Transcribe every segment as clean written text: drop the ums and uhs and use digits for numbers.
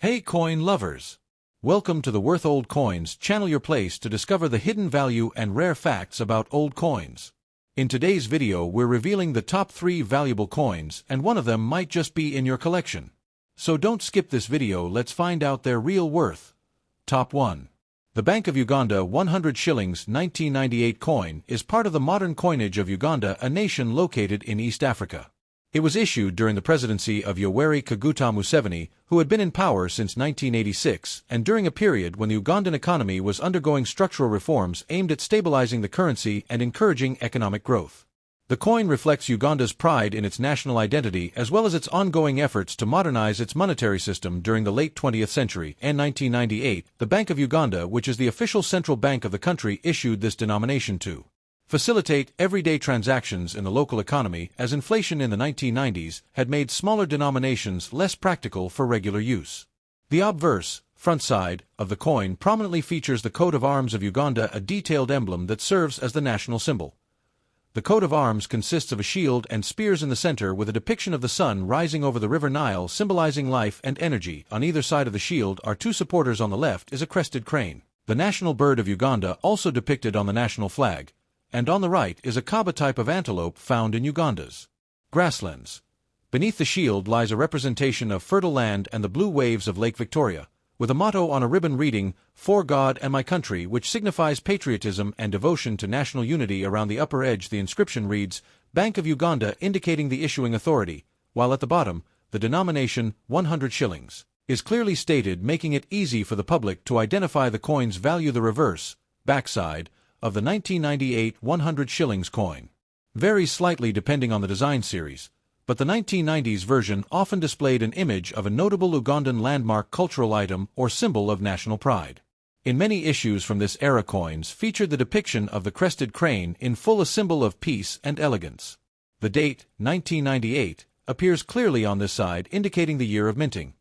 Hey coin lovers! Welcome to the Worth Old Coins channel, your place to discover the hidden value and rare facts about old coins. In today's video we're revealing the top 3 valuable coins, and one of them might just be in your collection. So don't skip this video, let's find out their real worth. Top 1. The Bank of Uganda 100 Shillings 1998 coin is part of the modern coinage of Uganda, a nation located in East Africa. It was issued during the presidency of Yoweri Kaguta Museveni, who had been in power since 1986, and during a period when the Ugandan economy was undergoing structural reforms aimed at stabilizing the currency and encouraging economic growth. The coin reflects Uganda's pride in its national identity as well as its ongoing efforts to modernize its monetary system during the late 20th century. In 1998, the Bank of Uganda, which is the official central bank of the country, issued this denomination to facilitate everyday transactions in the local economy, as inflation in the 1990s had made smaller denominations less practical for regular use. The obverse, front side, of the coin prominently features the coat of arms of Uganda, a detailed emblem that serves as the national symbol. The coat of arms consists of a shield and spears in the center with a depiction of the sun rising over the River Nile, symbolizing life and energy. On either side of the shield are 2 supporters. On the left is a crested crane, the national bird of Uganda, also depicted on the national flag, and on the right is a kaba type of antelope found in Uganda's grasslands. Beneath the shield lies a representation of fertile land and the blue waves of Lake Victoria, with a motto on a ribbon reading, "For God and my country," which signifies patriotism and devotion to national unity. Around the upper edge the inscription reads, Bank of Uganda, indicating the issuing authority, while at the bottom, the denomination, 100 shillings, is clearly stated, making it easy for the public to identify the coin's value. The reverse, backside, of the 1998 100 shillings coin varies slightly depending on the design series, but the 1990s version often displayed an image of a notable Ugandan landmark, cultural item, or symbol of national pride. In many issues from this era, coins featured the depiction of the crested crane in full, a symbol of peace and elegance. The date, 1998, appears clearly on this side, indicating the year of minting.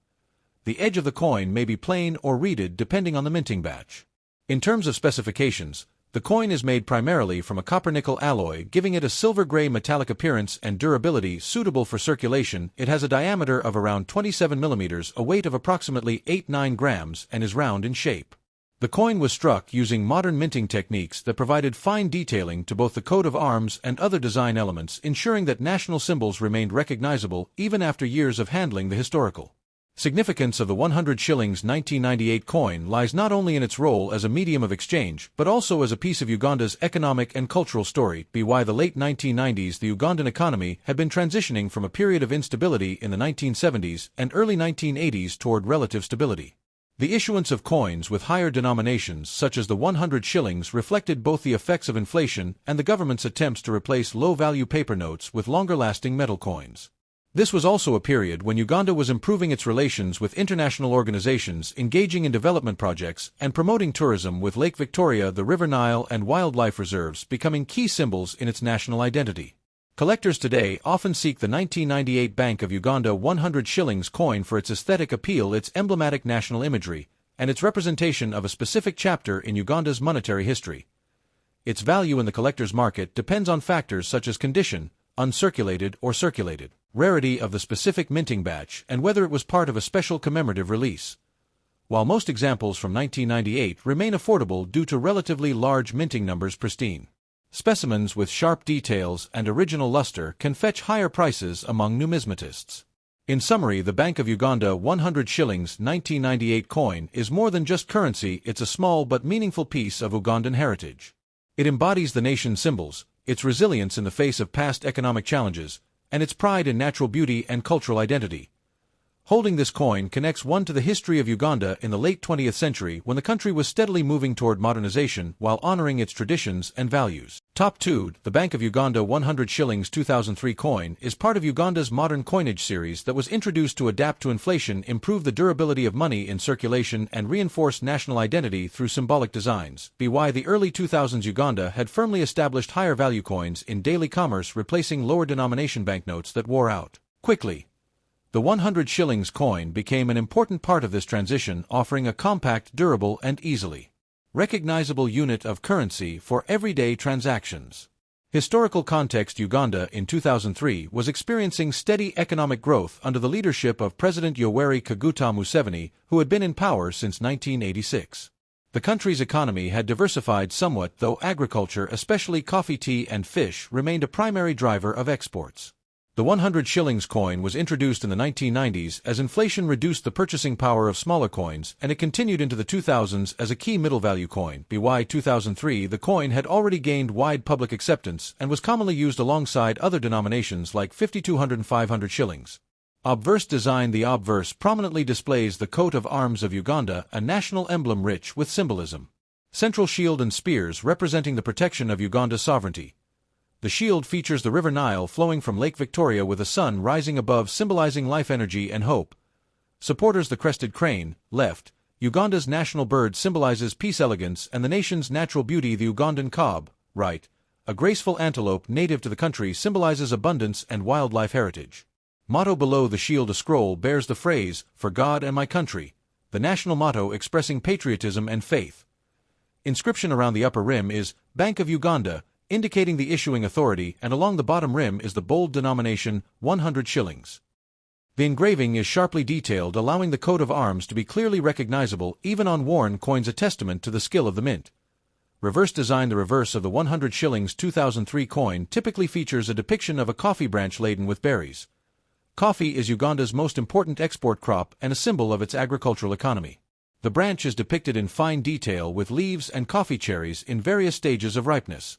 The edge of the coin may be plain or reeded depending on the minting batch. In terms of specifications, the coin is made primarily from a copper-nickel alloy, giving it a silver-gray metallic appearance and durability suitable for circulation. It has a diameter of around 27 mm, a weight of approximately 8-9 grams, and is round in shape. The coin was struck using modern minting techniques that provided fine detailing to both the coat of arms and other design elements, ensuring that national symbols remained recognizable even after years of handling the historical significance of the 100 shillings 1998 coin lies not only in its role as a medium of exchange, but also as a piece of Uganda's economic and cultural story. By the late 1990s, the Ugandan economy had been transitioning from a period of instability in the 1970s and early 1980s toward relative stability. The issuance of coins with higher denominations, such as the 100 shillings, reflected both the effects of inflation and the government's attempts to replace low-value paper notes with longer-lasting metal coins. This was also a period when Uganda was improving its relations with international organizations, engaging in development projects, and promoting tourism, with Lake Victoria, the River Nile, and wildlife reserves becoming key symbols in its national identity. Collectors today often seek the 1998 Bank of Uganda 100 shillings coin for its aesthetic appeal, its emblematic national imagery, and its representation of a specific chapter in Uganda's monetary history. Its value in the collector's market depends on factors such as condition, uncirculated or circulated, rarity of the specific minting batch, and whether it was part of a special commemorative release. While most examples from 1998 remain affordable due to relatively large minting numbers, pristine specimens with sharp details and original luster can fetch higher prices among numismatists. In summary, the Bank of Uganda 100 shillings 1998 coin is more than just currency, it's a small but meaningful piece of Ugandan heritage. It embodies the nation's symbols, its resilience in the face of past economic challenges, and its pride in natural beauty and cultural identity. Holding this coin connects one to the history of Uganda in the late 20th century, when the country was steadily moving toward modernization while honoring its traditions and values. Top 2. The Bank of Uganda 100 shillings 2003 coin is part of Uganda's modern coinage series that was introduced to adapt to inflation, improve the durability of money in circulation, and reinforce national identity through symbolic designs. By the early 2000s, Uganda had firmly established higher value coins in daily commerce, replacing lower denomination banknotes that wore out quickly. The 100 shillings coin became an important part of this transition, offering a compact, durable, and easily recognizable unit of currency for everyday transactions. Historical context: Uganda in 2003 was experiencing steady economic growth under the leadership of President Yoweri Kaguta Museveni, who had been in power since 1986. The country's economy had diversified somewhat, though agriculture, especially coffee, tea, and fish, remained a primary driver of exports. The 100 shillings coin was introduced in the 1990s as inflation reduced the purchasing power of smaller coins, and it continued into the 2000s as a key middle value coin. By 2003, the coin had already gained wide public acceptance and was commonly used alongside other denominations like 50, 200, and 500 shillings. Obverse design: the obverse prominently displays the coat of arms of Uganda, a national emblem rich with symbolism. Central shield and spears representing the protection of Uganda's sovereignty. The shield features the River Nile flowing from Lake Victoria with a sun rising above, symbolizing life, energy, and hope. Supporters: the crested crane, left, Uganda's national bird, symbolizes peace, elegance, and the nation's natural beauty. The Ugandan kob, right, a graceful antelope native to the country, symbolizes abundance and wildlife heritage. Motto: below the shield a scroll bears the phrase, "For God and my country," the national motto expressing patriotism and faith. Inscription around the upper rim is, "Bank of Uganda," indicating the issuing authority, and along the bottom rim is the bold denomination, 100 shillings. The engraving is sharply detailed, allowing the coat of arms to be clearly recognizable even on worn coins, a testament to the skill of the mint. Reverse design: the reverse of the 100 shillings 2003 coin typically features a depiction of a coffee branch laden with berries. Coffee is Uganda's most important export crop and a symbol of its agricultural economy. The branch is depicted in fine detail with leaves and coffee cherries in various stages of ripeness.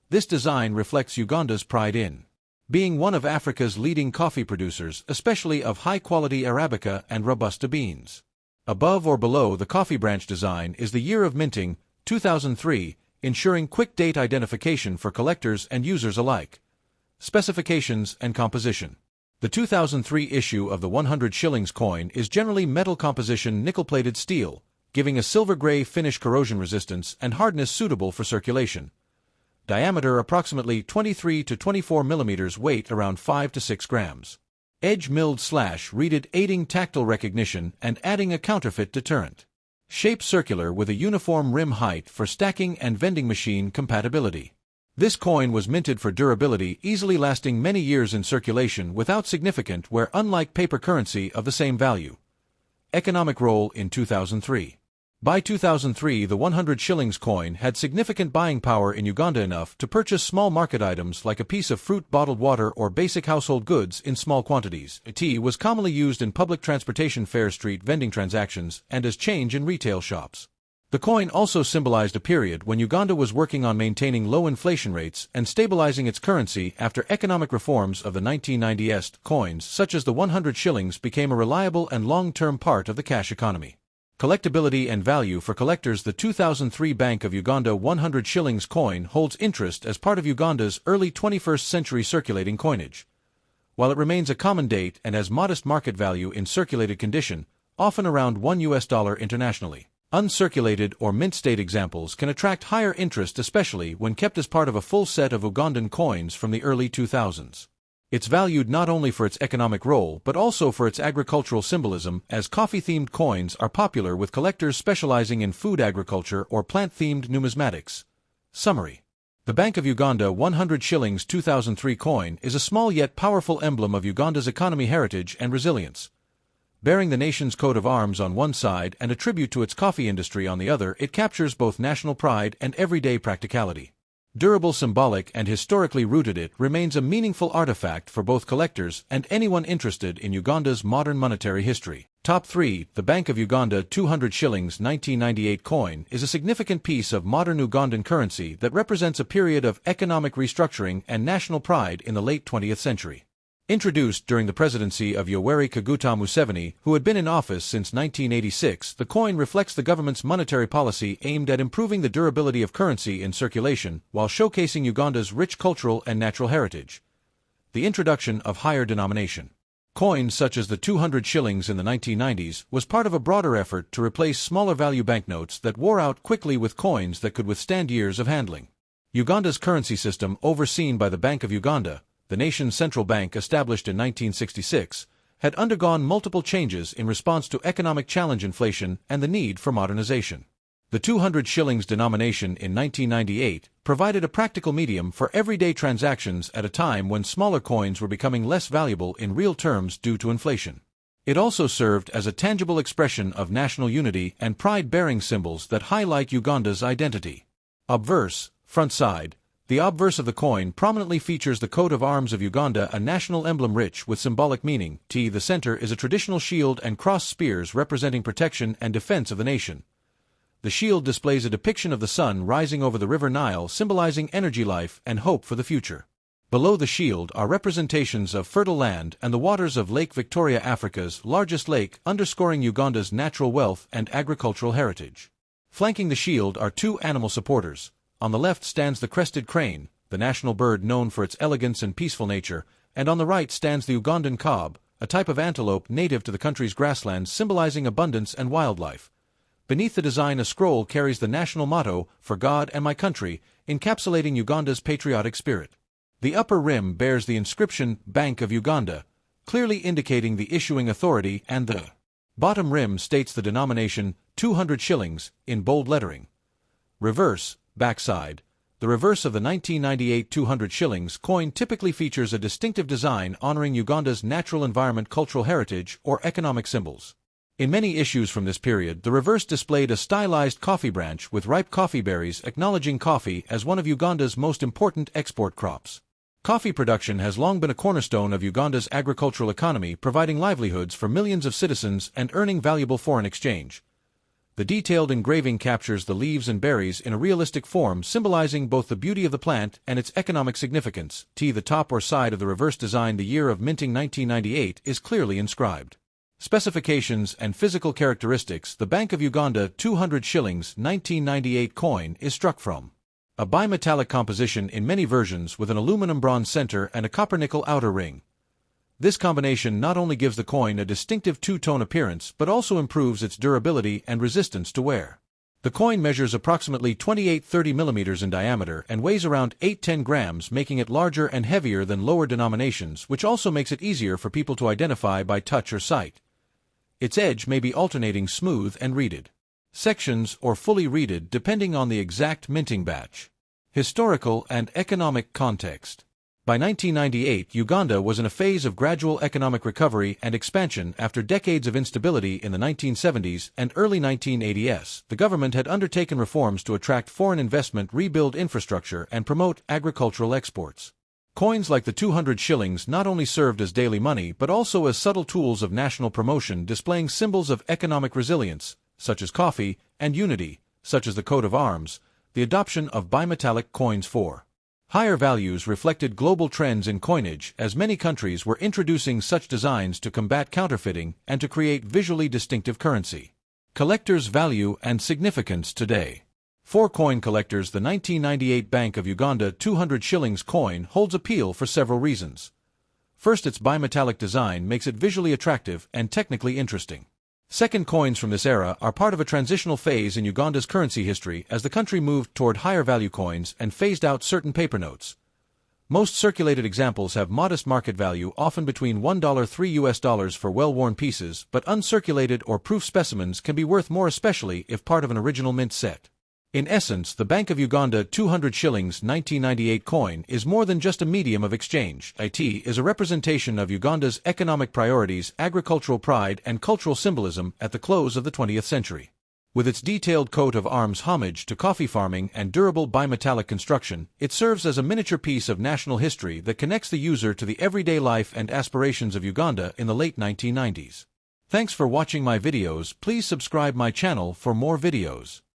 This design reflects Uganda's pride in being one of Africa's leading coffee producers, especially of high-quality Arabica and Robusta beans. Above or below the coffee branch design is the year of minting, 2003, ensuring quick date identification for collectors and users alike. Specifications and composition: the 2003 issue of the 100 shillings coin is generally metal composition, nickel-plated steel, giving a silver-gray finish, corrosion resistance, and hardness suitable for circulation. Diameter approximately 23 to 24 millimeters, weight around 5 to 6 grams. Edge milled / reeded, aiding tactile recognition and adding a counterfeit deterrent. Shape circular with a uniform rim height for stacking and vending machine compatibility. This coin was minted for durability, easily lasting many years in circulation without significant wear, unlike paper currency of the same value. Economic role in 2003. By 2003, the 100 shillings coin had significant buying power in Uganda, enough to purchase small market items like a piece of fruit, bottled water, or basic household goods in small quantities. Tea was commonly used in public transportation fares, street vending transactions, and as change in retail shops. The coin also symbolized a period when Uganda was working on maintaining low inflation rates and stabilizing its currency after economic reforms of the 1990s. Coins such as the 100 shillings became a reliable and long-term part of the cash economy. Collectability and value for collectors: the 2003 Bank of Uganda 100 shillings coin holds interest as part of Uganda's early 21st century circulating coinage. While it remains a common date and has modest market value in circulated condition, often around $1 internationally, uncirculated or mint state examples can attract higher interest, especially when kept as part of a full set of Ugandan coins from the early 2000s. It's valued not only for its economic role but also for its agricultural symbolism, as coffee-themed coins are popular with collectors specializing in food agriculture or plant-themed numismatics. Summary: the Bank of Uganda 100 shillings 2003 coin is a small yet powerful emblem of Uganda's economy, heritage, and resilience. Bearing the nation's coat of arms on one side and a tribute to its coffee industry on the other, it captures both national pride and everyday practicality. Durable, symbolic, and historically rooted, it remains a meaningful artifact for both collectors and anyone interested in Uganda's modern monetary history. Top 3. The Bank of Uganda 200 shillings 1998 coin is a significant piece of modern Ugandan currency that represents a period of economic restructuring and national pride in the late 20th century. Introduced during the presidency of Yoweri Kaguta Museveni, who had been in office since 1986, the coin reflects the government's monetary policy aimed at improving the durability of currency in circulation while showcasing Uganda's rich cultural and natural heritage. The introduction of higher denomination coins such as the 200 shillings in the 1990s was part of a broader effort to replace smaller value banknotes that wore out quickly with coins that could withstand years of handling. Uganda's currency system, overseen by the Bank of Uganda, the nation's central bank established in 1966, had undergone multiple changes in response to economic challenge, inflation, and the need for modernization. The 200 shillings denomination in 1998, provided a practical medium for everyday transactions at a time when smaller coins were becoming less valuable in real terms due to inflation. It also served as a tangible expression of national unity and pride-bearing symbols that highlight Uganda's identity. Obverse, front side. The obverse of the coin prominently features the coat of arms of Uganda, a national emblem rich with symbolic meaning. The center is a traditional shield and crossed spears representing protection and defense of the nation. The shield displays a depiction of the sun rising over the river Nile, symbolizing energy, life, and hope for the future. Below the shield are representations of fertile land and the waters of Lake Victoria, Africa's largest lake, underscoring Uganda's natural wealth and agricultural heritage. Flanking the shield are two animal supporters. On the left stands the crested crane, the national bird known for its elegance and peaceful nature, and on the right stands the Ugandan kob, a type of antelope native to the country's grasslands, symbolizing abundance and wildlife. Beneath the design, a scroll carries the national motto, "For God and my country," encapsulating Uganda's patriotic spirit. The upper rim bears the inscription, "Bank of Uganda," clearly indicating the issuing authority, and the bottom rim states the denomination, 200 shillings, in bold lettering. Reverse, backside. The reverse of the 1998 200 shillings coin typically features a distinctive design honoring Uganda's natural environment, cultural heritage, or economic symbols. In many issues from this period, the reverse displayed a stylized coffee branch with ripe coffee berries, acknowledging coffee as one of Uganda's most important export crops. Coffee production has long been a cornerstone of Uganda's agricultural economy, providing livelihoods for millions of citizens and earning valuable foreign exchange. The detailed engraving captures the leaves and berries in a realistic form, symbolizing both the beauty of the plant and its economic significance. The top or side of the reverse design, the year of minting 1998, is clearly inscribed. Specifications and physical characteristics. The Bank of Uganda 200 shillings 1998 coin is struck from a bimetallic composition in many versions, with an aluminum bronze center and a copper-nickel outer ring. This combination not only gives the coin a distinctive two-tone appearance but also improves its durability and resistance to wear. The coin measures approximately 28-30 millimeters in diameter and weighs around 8-10 grams, making it larger and heavier than lower denominations, which also makes it easier for people to identify by touch or sight. Its edge may be alternating smooth and reeded sections or fully reeded depending on the exact minting batch. Historical and economic context. By 1998, Uganda was in a phase of gradual economic recovery and expansion after decades of instability in the 1970s and early 1980s. The government had undertaken reforms to attract foreign investment, rebuild infrastructure, and promote agricultural exports. Coins like the 200 shillings not only served as daily money but also as subtle tools of national promotion, displaying symbols of economic resilience, such as coffee, and unity, such as the coat of arms. The adoption of bimetallic coins for higher values reflected global trends in coinage, as many countries were introducing such designs to combat counterfeiting and to create visually distinctive currency. Collectors' value and significance today. For coin collectors, the 1998 Bank of Uganda 200 shillings coin holds appeal for several reasons. First, its bimetallic design makes it visually attractive and technically interesting. Second, coins from this era are part of a transitional phase in Uganda's currency history as the country moved toward higher value coins and phased out certain paper notes. Most circulated examples have modest market value, often between $1-3 for well-worn pieces, but uncirculated or proof specimens can be worth more, especially if part of an original mint set. In essence, the Bank of Uganda 200 shillings 1998 coin is more than just a medium of exchange. It is a representation of Uganda's economic priorities, agricultural pride, and cultural symbolism at the close of the 20th century. With its detailed coat of arms, homage to coffee farming, and durable bimetallic construction, it serves as a miniature piece of national history that connects the user to the everyday life and aspirations of Uganda in the late 1990s. Thanks for watching my videos. Please subscribe my channel for more videos.